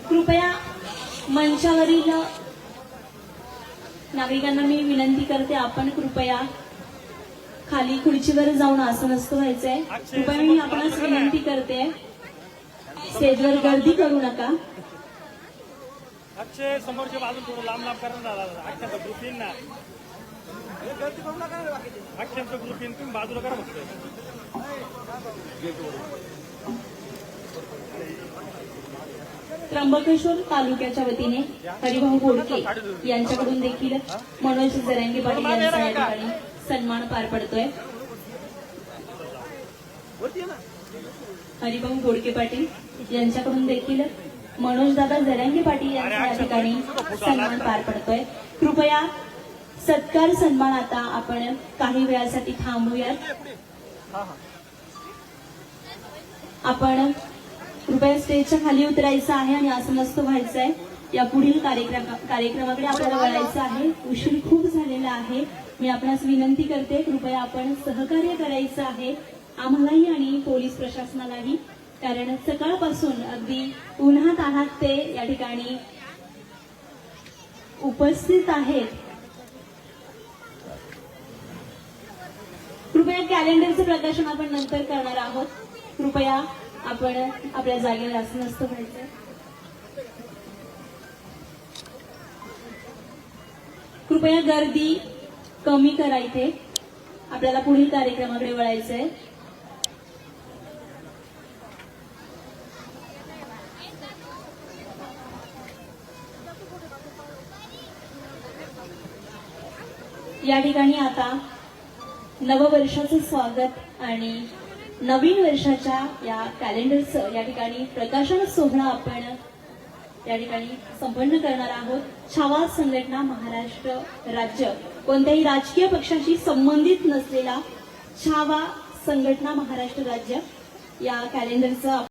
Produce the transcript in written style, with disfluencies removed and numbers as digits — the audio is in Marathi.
कृपया मंचावरील नागरिकांना मी विनंती करते, आपण कृपया खाली खुर्चीवर जाऊन आसनस्थ व्हायचंय. कृपया मी आपणास विनंती करते, स्टेजवर गर्दी करू नका. अक्षय समोरच्या बाजून थोडं लांब लांब करणार अक्षांचा ग्रुप येईन ना. अक्षांचा ग्रुप येईन, तुम्ही बाजूला करा फक्त. त्र्यंबकेश्वर तालुक्याच्या वतीने हरिभाऊ बोडके यांच्याकडून देखील मनोज जरांगे पाटील यांचा या ठिकाणी सन्मान पार पडतोय. हरिभाऊ बोडके पाटील यांच्याकडून देखील मनोजदादा जरांगे पाटील यांचा या ठिकाणी सन्मान पार पडतोय. कृपया सत्कार सन्मान आता आपण काही वेळासाठी थांबूयात. आपण कृपया स्टेजच्या खाली उतरायचं आहे आणि आसनस्थ व्हायचं आहे. या पुढील कार्यक्रमाकडे आपल्याला वळायचं आहे. उशीर खूप झालेला आहे. मी आपणास विनंती करते, कृपया आपण सहकार्य करायचं आहे आम्हालाही आणि पोलीस प्रशासनालाही, कारण सकाळपासून अगदी उन्हात आहात ते या ठिकाणी उपस्थित आहेत. कृपया कॅलेंडरचं प्रकाशन आपण नंतर करणार आहोत. कृपया आपण आपल्या जागेवर आसनस्थ व्हायचं. कृपया गर्दी कमी करा. इथे आपल्याला पुढील कार्यक्रमाकडे वळायचंय. या ठिकाणी आता नववर्षाचं स्वागत आणि नवीन वर्षाच्या या कॅलेंडरचं या ठिकाणी प्रकाशन सोहळा आपण या ठिकाणी संपन्न करणार आहोत. छावा संघटना महाराष्ट्र राज्य, कोणत्याही राजकीय पक्षाशी संबंधित नसलेला छावा संघटना महाराष्ट्र राज्य या कॅलेंडरचं